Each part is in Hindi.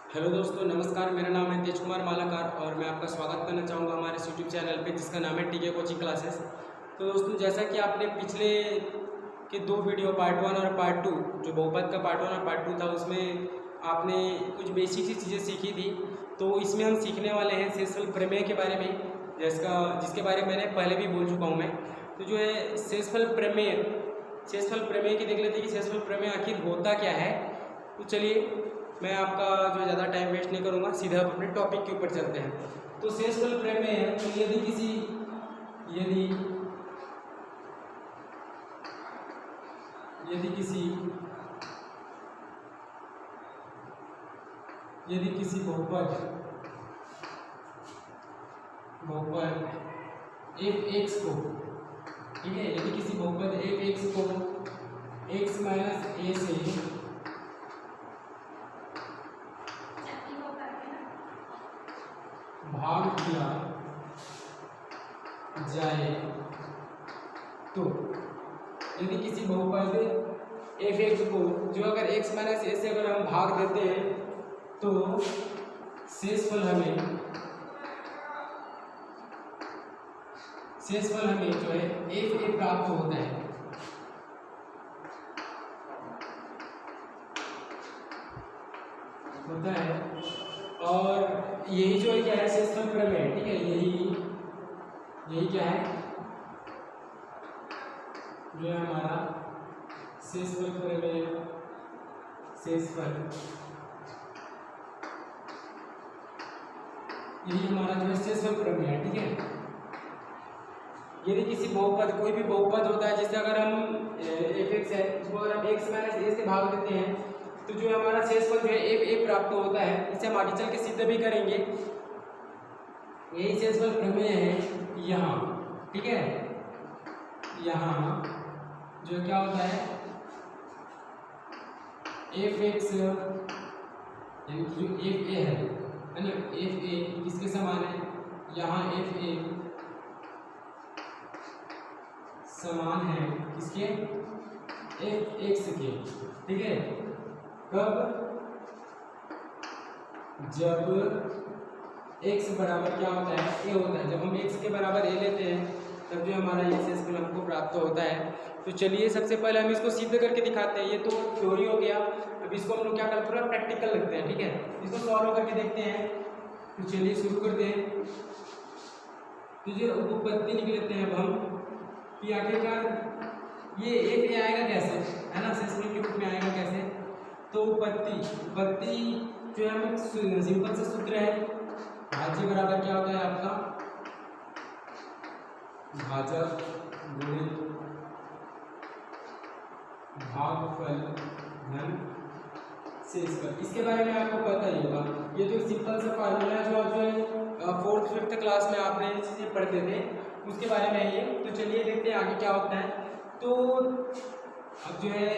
हेलो दोस्तों, नमस्कार। मेरा नाम है तेज कुमार मालाकार और मैं आपका स्वागत करना चाहूँगा हमारे यूट्यूब चैनल पे जिसका नाम है टीके कोचिंग क्लासेस। तो दोस्तों, जैसा कि आपने पिछले के दो वीडियो पार्ट 1 और पार्ट 2 जो बहुपद का पार्ट 1 और पार्ट 2 था उसमें आपने कुछ बेसिक सी चीज़ें सीखी थी। तो इसमें हम सीखने वाले हैं शेषफल प्रमेय के बारे में, जिसके बारे में मैंने पहले भी बोल चुका हूँ मैं। तो जो है शेषफल प्रमेय की देख लेते हैं कि शेषफल प्रमेय आखिर होता क्या है। तो चलिए, मैं आपका जो ज़्यादा टाइम वेस्ट नहीं करूँगा, सीधा अपने टॉपिक के ऊपर चलते हैं। तो शेषफल प्रमेय है तो यदि किसी बहुपद f(x) को, ठीक है, यदि किसी बहुपद f(x) को x माइनस a से भाग दिया जाए तो यदि किसी बहुपद f(x) को जो अगर x माइनस a से अगर हम भाग देते हैं तो शेषफल हमें जो है fa प्राप्त होता है। और यही जो है क्या है, शेषफल प्रमेय, ठीक है। यही क्या है, जो है हमारा शेषफल प्रमेय, यही हमारा जो है शेषफल प्रमेय है, ठीक है। यदि किसी बहुपद, कोई भी बहुपद होता है जिससे अगर हम f(x) है उसको अगर हम x माइनस a से भाग देते हैं तो जो हमारा शेषफल जो है fa प्राप्त होता है। इसे हम आगे चल के सिद्ध भी करेंगे। यही शेषफल प्रमेय है यहाँ, ठीक है। यहाँ जो क्या होता है, f(x) यानी कि जो fa है ना, fa किसके समान है, यहाँ fa समान है किसके, f(x) के, ठीक है। कब, जब x बराबर क्या होता है, a होता है। जब हम x के बराबर a लेते हैं तब जो हमारा ये शेषफल हमको प्राप्त होता है। तो चलिए, सबसे पहले हम इसको सिद्ध करके दिखाते हैं। ये तो थ्योरी हो गया, अब इसको हम लोग क्या करते हैं, थोड़ा प्रैक्टिकल लगते हैं, ठीक है। इसको सॉल्व करके देखते हैं। तो चलिए शुरू करते हैं। तो जो उपपत्ति निकल लेते हैं अब हम कि आखिरकार ये fa आएगा कैसे, है ना, शेषफल के रूप में आएगा कैसे। तो उपपत्ति जो है हमें सिंपल सा सूत्र है, भाज्य बराबर क्या होता है आपका, भाजक गुणित भागफल धन शेषफल। इसके बारे में आपको पता ही होगा। ये जो सिंपल सा फार्मूला है जो आप जो है 4th 5th क्लास में आपने चीज़ें पढ़ते थे उसके बारे में है ये। तो चलिए देखते हैं आगे क्या होता है। तो अब जो है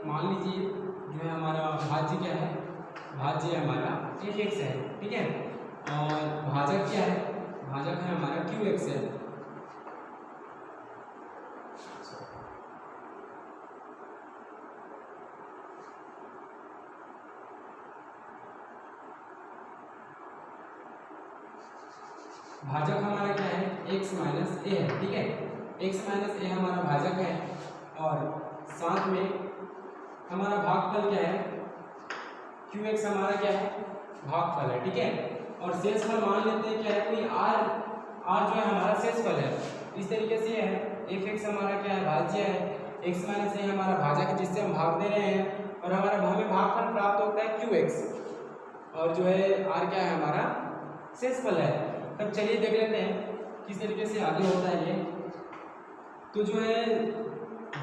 मान लीजिए जो है हमारा भाज्य क्या है, भाज्य हमारा f(x) है, ठीक है। और भाजक क्या है, भाजक है हमारा q(x) है। भाजक हमारा क्या है, x माइनस a है, ठीक है। x माइनस a हमारा भाजक है और साथ में हमारा भागफल क्या है, q(x) हमारा क्या है, भागफल है, ठीक है। और शेषफल मान लेते हैं क्या है, कोई r जो है हमारा शेषफल है। इस तरीके से है f(x) हमारा क्या है, भाज्य है, x माइनस a हमारा भाजक है जिससे हम भाग दे रहे हैं और हमारा हमें भागफल प्राप्त होता है q(x) और जो है r क्या है, हमारा शेषफल है। तब चलिए देख लेते हैं किस तरीके से आगे होता है ये। तो जो है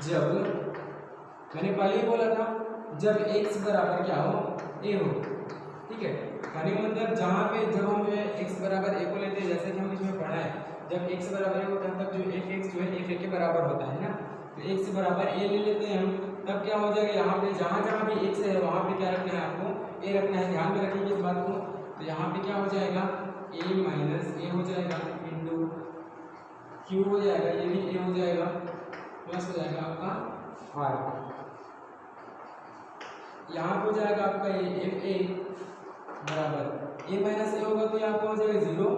जब मैंने पहले ही बोला था, जब x बराबर क्या हो, a हो, ठीक है। कहने का मतलब जहाँ पे जब हम जो है x बराबर a को लेते हैं, जैसे कि हम इसमें पढ़ा है, जब x बराबर a होता है तब जो f(x) जो है fa के बराबर होता है ना। तो x बराबर a ले लेते हैं हम, तब क्या हो जाएगा, यहाँ पे जहाँ जहाँ भी x है वहाँ पे क्या रखना है, आपको a रखना है। ध्यान में रखिए इस बात को। तो यहाँ पे क्या हो जाएगा, a माइनस a हो जाएगा इंटू q हो जाएगा, ये भी a हो जाएगा, प्लस हो जाएगा आपका r। यहाँ हो जाएगा आपका ये fa बराबर ए माइनस ए होगा तो यहाँ पर हो जाएगा 0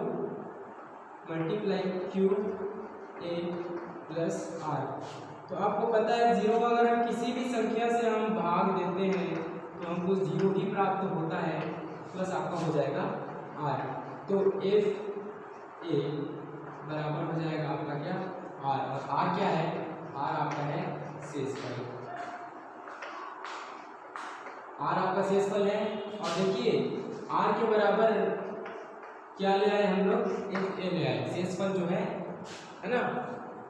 multiply q a plus r. तो आपको पता है 0 का अगर हम किसी भी संख्या से हम भाग देते हैं तो हमको 0 ही प्राप्त होता है, प्लस आपका हो जाएगा आर। तो एफ ए बराबर हो जाएगा आपका क्या आर, और आर क्या है, आर आपका है शेषफल, आर आपका शेषफल है। और देखिए आर के बराबर क्या ले आए हम लोग, एफ ए ले आए, शेषफल जो है ना,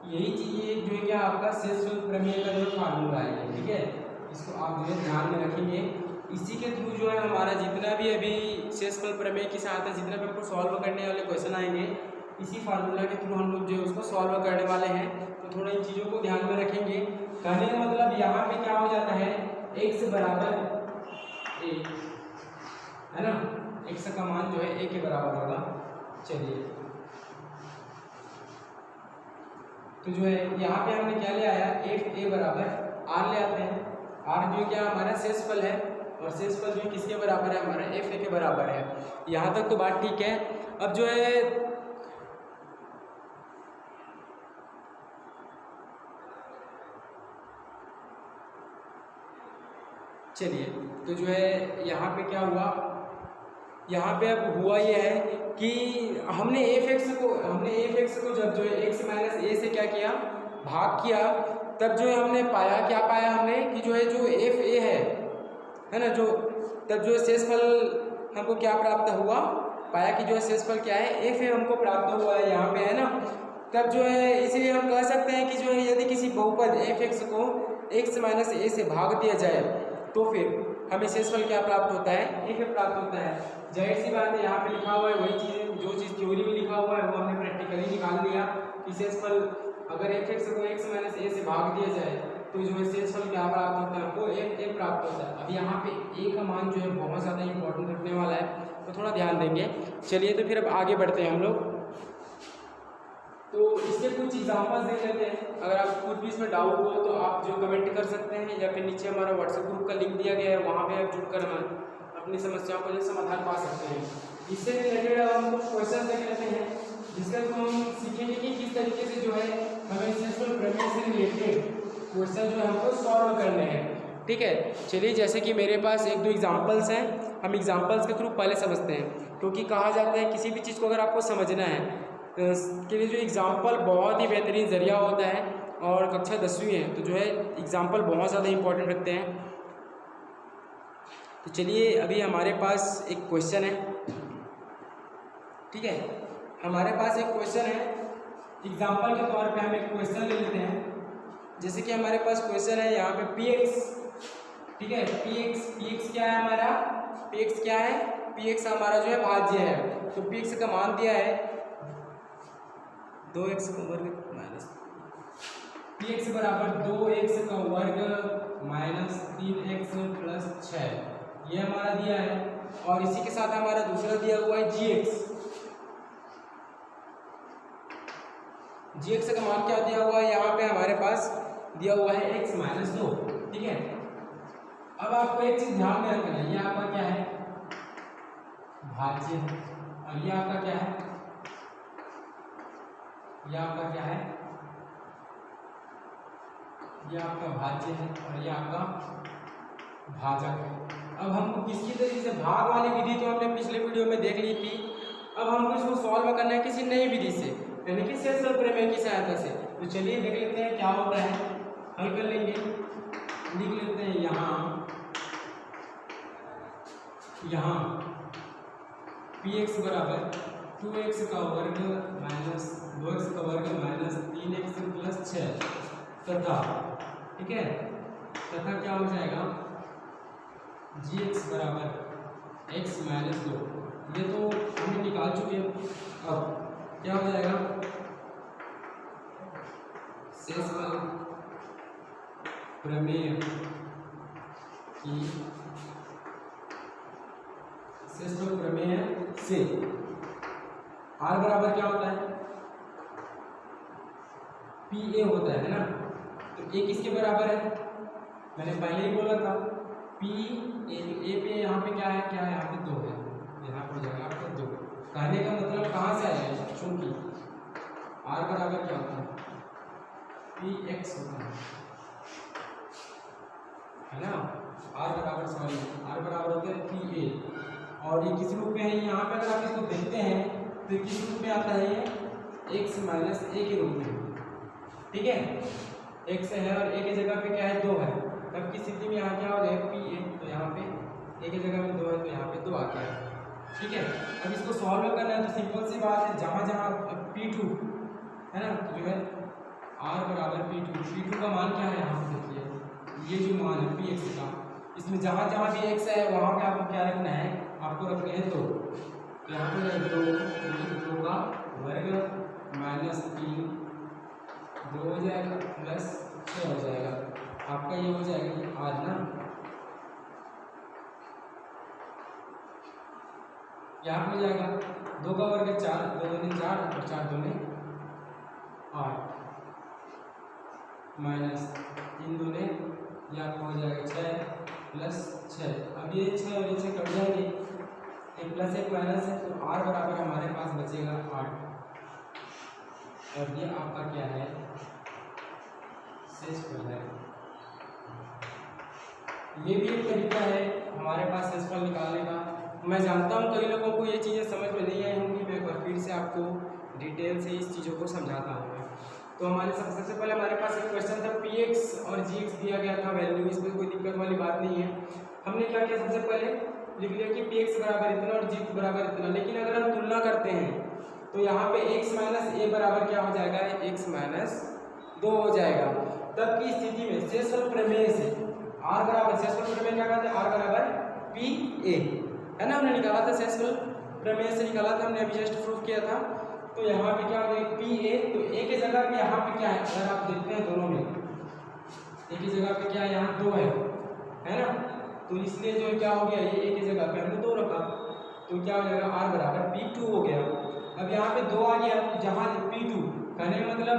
यही चीज जो है क्या आपका शेषफल प्रमेय का जो फार्मूला है, ठीक है, इसको आप जो है ध्यान में रखेंगे। इसी के थ्रू जो है हमारा जितना भी अभी शेषफल प्रमेय की सहायता जितना भी आपको सॉल्व करने वाले क्वेश्चन आएंगे, इसी फार्मूला के थ्रू हम लोग जो है उसको सॉल्व करने वाले हैं। तो थोड़ा इन चीज़ों को ध्यान में रखेंगे। कहने का मतलब यहाँ पे क्या हो जाता है, x बराबर a है ना, x का मान जो है a के बराबर होगा। चलिए तो जो है यहाँ पे हमने क्या ले आया, एफ ए बराबर आर ले आते हैं। आर जो क्या हमारा शेषफल है, और शेषफल जो किसके बराबर है, हमारा एफ ए के बराबर है। यहाँ तक तो बात ठीक है। अब जो है चलिए तो जो है यहाँ पे क्या हुआ, यहाँ पे अब हुआ ये है कि हमने एफ एक्स को जब जो है एक्स माइनस ए से क्या किया, भाग किया, तब जो है हमने पाया, क्या पाया हमने कि जो है जो एफ ए है ना, जो तब जो है शेषफल हमको क्या प्राप्त हुआ, पाया कि जो है शेषफल क्या है, एफ ए हमको प्राप्त हुआ है यहाँ पे, है ना। तब जो है इसीलिए हम कह सकते हैं कि जो है यदि किसी बहुपद एफ एक्स को एक्स माइनस ए से भाग दिया जाए तो फिर हमें शेषफल क्या प्राप्त होता है, एफ ए प्राप्त होता है। जाहिर सी बात है यहाँ पे लिखा हुआ है वही चीज़, जो चीज़ थ्योरी में लिखा हुआ है वो हमने प्रैक्टिकली निकाल दिया कि शेषफल अगर एफ एक्स को एक्स माइनस ए से भाग दिया जाए तो जो है शेषफल क्या प्राप्त होता है, वो एफ ए प्राप्त होता है। अब यहाँ पे ए का मान जो है बहुत ज़्यादा इंपॉर्टेंट रखने वाला है, तो थोड़ा ध्यान देंगे। चलिए तो फिर अब आगे बढ़ते हैं हम लोग। तो इसके कुछ एग्जाम्पल्स देख लेते हैं। अगर आप कुछ भी इसमें डाउट हो तो आप जो कमेंट कर सकते हैं, या फिर नीचे हमारा व्हाट्सएप ग्रुप का लिंक दिया गया है, वहाँ पे आप जुड़कर अपनी समस्याओं को जो समाधान पा सकते हैं। इससे रिलेटेड हम कुछ क्वेश्चन देख लेते हैं, जिसका तो हम सीखेंगे कि किस तरीके से जो है हमें शेषफल प्रमेय से रिलेटेड क्वेश्चन जो है हमको सॉल्व करने हैं, ठीक है। चलिए जैसे कि मेरे पास एक दो एग्जाम्पल्स हैं, हम एग्जाम्पल्स के थ्रू पहले समझते हैं, क्योंकि कहा जाता है किसी भी चीज़ को अगर आपको समझना है के लिए जो एग्जाम्पल बहुत ही बेहतरीन ज़रिया होता है, और कक्षा 10वीं है तो जो है एग्जाम्पल बहुत ज़्यादा इंपॉर्टेंट रखते हैं। तो चलिए अभी हमारे पास एक क्वेश्चन है, ठीक है, हमारे पास एक क्वेश्चन है। एग्जाम्पल के तौर पे हम एक क्वेश्चन ले लेते हैं। जैसे कि हमारे पास क्वेश्चन है यहाँ पे पी एक्स, ठीक है, पी एक्स क्या है हमारा, पी एक्स क्या है, पी एक्स हमारा जो है भाज्य है। तो पी एक्स का मान दिया है 2x का वर्ग माइनस पी एक्स बराबर 2x का वर्ग माइनस 3x प्लस 6, ये हमारा दिया है। और इसी के साथ हमारा दूसरा दिया हुआ है gx का मान क्या दिया हुआ है, यहाँ पे हमारे पास दिया हुआ है x माइनस 2, ठीक है। अब आपको एक चीज ध्यान में रखना है, ये आपका क्या है, भाज्य, और ये आपका क्या है, ये आपका क्या है, ये आपका भाज्य है, और ये आपका भाजक है। अब हमको किसी तरीके से भाग वाली विधि तो हमने पिछले वीडियो में देख ली थी, अब हमको इसको सॉल्व करना है किसी नई विधि से, यानी कि शेषफल प्रमेय की सहायता से। तो चलिए देख लेते हैं क्या होता है, हल कर लेंगे। लिख लेते हैं यहाँ पी एक्स बराबर 2x का वर्ग माइनस 2x का वर्ग माइनस 3x प्लस 6 तथा, ठीक है, तथा क्या हो जाएगा gx बराबर x माइनस 2, ये तो हमने निकाल चुके हैं। अब क्या हो जाएगा, शेषफल प्रमेय की शेषफल प्रमेय से r बराबर क्या होता है, पी ए होता है ना। तो a किसके बराबर है, मैंने पहले ही बोला था पी ए पे यहाँ पे क्या है, यहाँ पे 2 है, यहाँ पर हो जाएगा आपका 2। कहने का मतलब कहाँ से आएगा, चूंकि r बराबर क्या होता है, px होता है ना, r बराबर होता है pa, और ये किस रूप में है, यहाँ पे अगर आप इसको देखते हैं तो ये किस रूप में आता है, ये x माइनस a के रूप में, ठीक है। x है और a की जगह पे क्या है, 2 है, तब की स्थिति में यहाँ क्या हो जाएगा pa, तो यहाँ पे a की जगह में 2 है तो यहाँ पे 2 आ गया, ठीक है। अब इसको सॉल्व करना है तो सिंपल सी बात है, जहाँ जहाँ p2 है ना, तो जो है r बराबर p2 का मान क्या है, यहाँ पे देखिए ये जो मान है px का, इसमें जहाँ जहाँ भी x है वहाँ पे आपको क्या रखना है, आपको रखने हैं 2, तो यहाँ पे 2 का वर्ग माइनस 3, 2 हो जाएगा प्लस 6 हो जाएगा, आपका ये हो जाएगा ये r ना, यहाँ पे हो जाएगा 2 का वर्ग 4, 2 दूनी 4 और 4 दूनी 8 माइनस 3 दूनी ये आपको हो जाएगा 6 प्लस 6। अब ये 6 और ये 6 कट जाएंगे, एक प्लस एक माइनस है, तो r बराबर हमारे पास बचेगा 8, और ये आपका क्या है, शेषफल है। ये भी एक तरीका है हमारे पास शेषफल निकालने का। मैं जानता हूँ कई लोगों को ये चीज़ें समझ में नहीं आई होंगी, मैं एक बार फिर से आपको डिटेल से इस चीज़ों को समझाता हूँ। तो हमारे सबसे पहले हमारे पास एक क्वेश्चन था, px और gx दिया गया था वैल्यू, इसमें कोई दिक्कत वाली बात नहीं है। हमने क्या किया, सबसे पहले लिख लिया कि px बराबर इतना और gx बराबर इतना, लेकिन अगर हम तुलना करते हैं तो यहाँ पे x माइनस a बराबर क्या हो जाएगा, x माइनस 2 हो जाएगा। तब की स्थिति में शेषफल प्रमेय से r बराबर, शेषफल प्रमेय क्या कहते हैं, r बराबर pa है ना, हमने निकाला था, शेषफल प्रमेय से निकाला था हमने, अभी जस्ट प्रूफ किया था। तो यहाँ पे क्या हो गया pa, तो a की जगह पे यहाँ पे क्या है, अगर आप देखते हैं दोनों में a की जगह पे क्या है, यहाँ 2 है ना, तो इसलिए जो क्या हो गया, ये a की जगह पे हमने 2 रखा, तो क्या हो जाएगा r बराबर p2 हो गया। अब यहाँ पे 2 आ गया, जहाँ p2 कहने का मतलब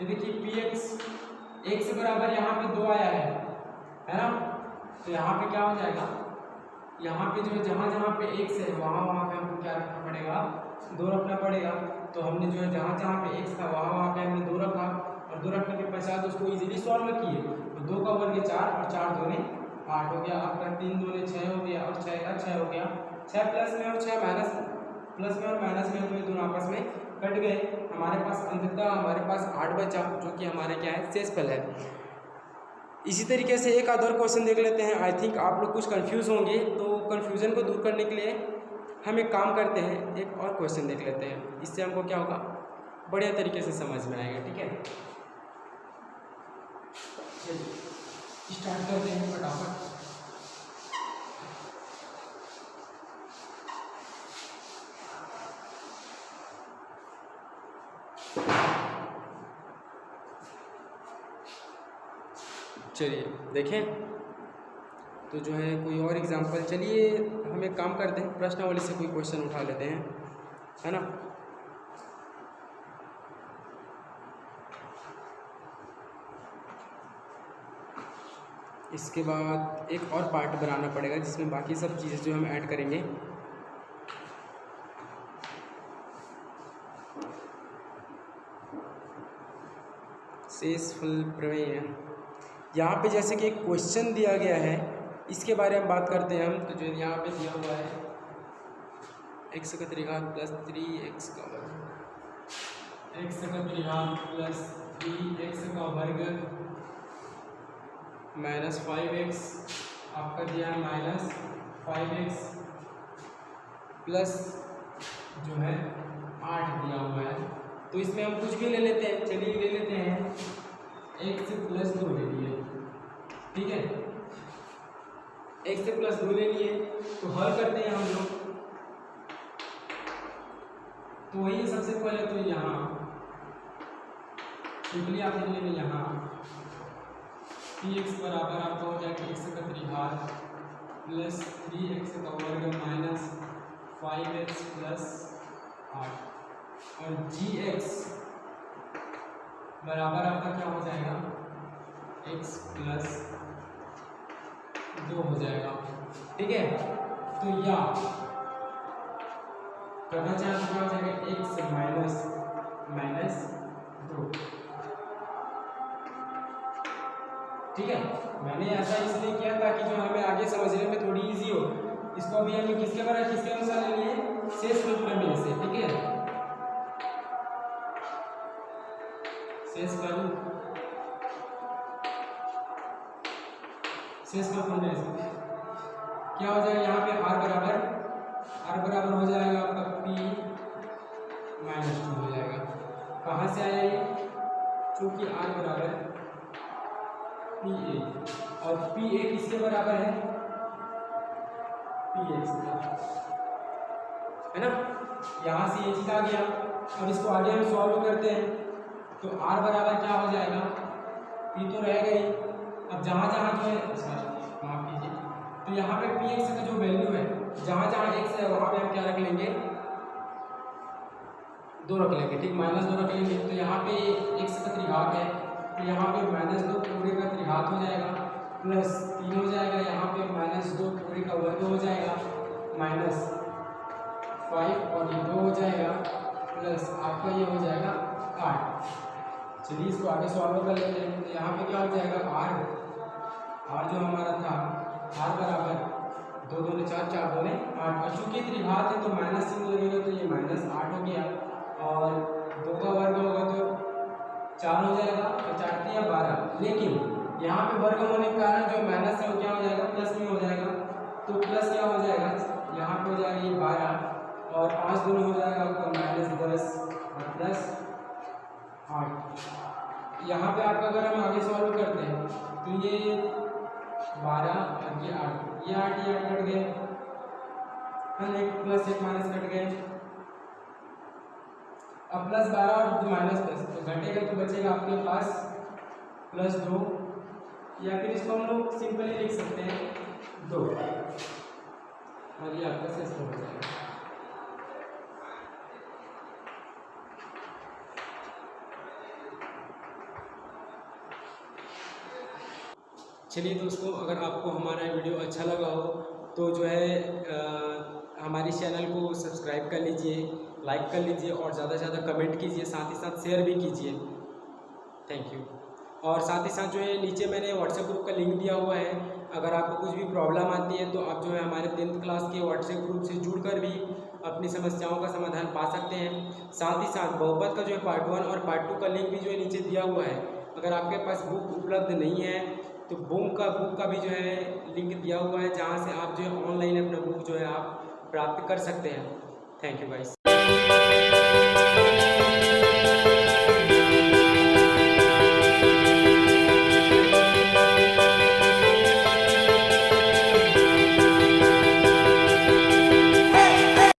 ये देखिए px x बराबर यहाँ पे 2 आया है ना, तो यहाँ पे क्या हो जाएगा, यहाँ पे जो है जहाँ जहाँ पे x है वहाँ पे हमको क्या रखना पड़ेगा, 2 रखना पड़ेगा। तो हमने जो है जहाँ जहाँ पे x था वहाँ पे हमने 2 रखा, और 2 रखने के पश्चात उसको इजीली सॉल्व किए, तो 2 का वर्ग 4 और 4 दूनी 8 हो गया, आपका 3 दूनी 6 हो गया, और 6 का 6 हो गया, 6 प्लस में और 6 माइनस, प्लस में और माइनस में, तो ये दोनों आपस में कट गए, हमारे पास अंततः हमारे पास 8 बचा, जो कि हमारे क्या है, शेषफल है। इसी तरीके से एक आधा क्वेश्चन देख लेते हैं। आई थिंक आप लोग कुछ कंफ्यूज होंगे, तो कंफ्यूजन को दूर करने के लिए हम एक काम करते हैं, एक और क्वेश्चन देख लेते हैं, इससे हमको क्या होगा, बढ़िया तरीके से समझ में आएगा, ठीक है। चलिए स्टार्ट करते हैं फटाफट। चलिए देखें, तो जो है कोई और एग्जांपल, चलिए हम एक काम करते हैं, प्रश्नावली से कोई क्वेश्चन उठा लेते हैं, है ना। इसके बाद एक और पार्ट बनाना पड़ेगा जिसमें बाकी सब चीज़ें जो हम ऐड करेंगे। शेषफल प्रमेय, यहाँ पे जैसे कि एक क्वेश्चन दिया गया है, इसके बारे में बात करते हैं हम। तो जो यहाँ पे दिया हुआ है x का त्रिघात प्लस 3x का वर्ग, x का त्रिघात प्लस 3x का वर्ग माइनस 5x, आपका दिया है माइनस 5x प्लस जो है 8 दिया हुआ है। तो इसमें हम कुछ भी ले लेते हैं, चलिए ले लेते हैं x प्लस 2 ले लिए, ठीक है, x प्लस 2 ले लिए, तो हल करते हैं हम लोग। तो वही सबसे पहले तो यहाँ सिंपली आप लिख लेंगे, यहाँ px बराबर आपका हो जाएगा x का त्रिघात प्लस 3x का वर्ग माइनस 5x प्लस 8, और gx बराबर आपका क्या हो जाएगा, x प्लस 2 हो जाएगा, ठीक है। तो या करना चाहें तो क्या हो जाएगा x माइनस 2। ठीक है, मैंने ऐसा इसलिए किया ताकि जो हमें आगे समझने में थोड़ी इजी हो। इसको अभी हमें किसके अनुसार लेनी है, शेषफल प्रमेय से। ठीक है, शेषफल प्रमेय से क्या हो जाएगा, यहाँ पे r बराबर हो जाएगा आपका p माइनस 2 हो जाएगा। कहाँ से आया ये, चूंकि r बराबर PA और PA किसके बराबर है, PX है ना। यहाँ से ये चीज आ गया। अब इसको आगे हम सॉल्व करते हैं तो r बराबर क्या हो जाएगा, P तो रह गई। अब जहाँ जो है माफ कीजिए, तो यहाँ पे Px का जो वैल्यू है, जहाँ x है वहाँ पे हम क्या रख लेंगे, 2 रख लेंगे। ठीक, -2 रख लेंगे। तो यहाँ पे x का त्रिघात है, तो यहाँ पे -2 पूरे का त्रिघात हो जाएगा, प्लस 3 हो जाएगा, यहाँ पे -2 पूरे का वर्ग हो जाएगा, -5 और ये 2 हो जाएगा, प्लस आपका ये हो जाएगा 8। चलिए इसको आगे सॉल्व कर लेते हैं। तो यहाँ पे क्या हो जाएगा, r जो हमारा था, r बराबर 2 दूनी 4, 4 दूनी 8। और चूंकि त्रिघात है तो -3 लगेगा, तो ये -8 हो गया, और 2 का वर्ग होगा तो 4 हो जाएगा, और 4 3 12। लेकिन यहाँ पे वर्ग होने के कारण जो माइनस है वो क्या हो जाएगा, प्लस में हो जाएगा। तो प्लस क्या हो जाएगा, यहाँ पे हो जाएगा ये 12 और 5 दूनी हो जाएगा आपका -10 और प्लस 8। यहाँ पे आपका अगर हम आगे सॉल्व करते हैं तो ये 12 और ये 8, ये 8 कट गए, एक प्लस एक माइनस कट गए। अब प्लस 12 और -10 तो घटेगा, तो बचेगा आपके पास +2, या फिर इसको हम लोग सिंपली लिख सकते हैं 2, और ये आपका शेषफल हो जाएगा। चलिए दोस्तों, अगर आपको हमारा वीडियो अच्छा लगा हो तो जो है हमारी चैनल को सब्सक्राइब कर लीजिए, लाइक कर लीजिए, और ज़्यादा से ज़्यादा कमेंट कीजिए, साथ ही साथ शेयर भी कीजिए। Thank you. और साथ ही साथ जो है नीचे मैंने व्हाट्सएप ग्रुप का लिंक दिया हुआ है। अगर आपको कुछ भी प्रॉब्लम आती है तो आप जो है हमारे 10th क्लास के व्हाट्सएप ग्रुप से जुड़कर भी अपनी समस्याओं का समाधान पा सकते हैं। साथ ही साथ बहुपद का जो है पार्ट 1 और पार्ट 2 का लिंक भी जो है नीचे दिया हुआ है। अगर आपके पास बुक उपलब्ध नहीं है तो बुक का भी जो है लिंक दिया हुआ है, जहाँ से आप जो है ऑनलाइन अपना बुक जो है आप प्राप्त कर सकते हैं। Thank you guys.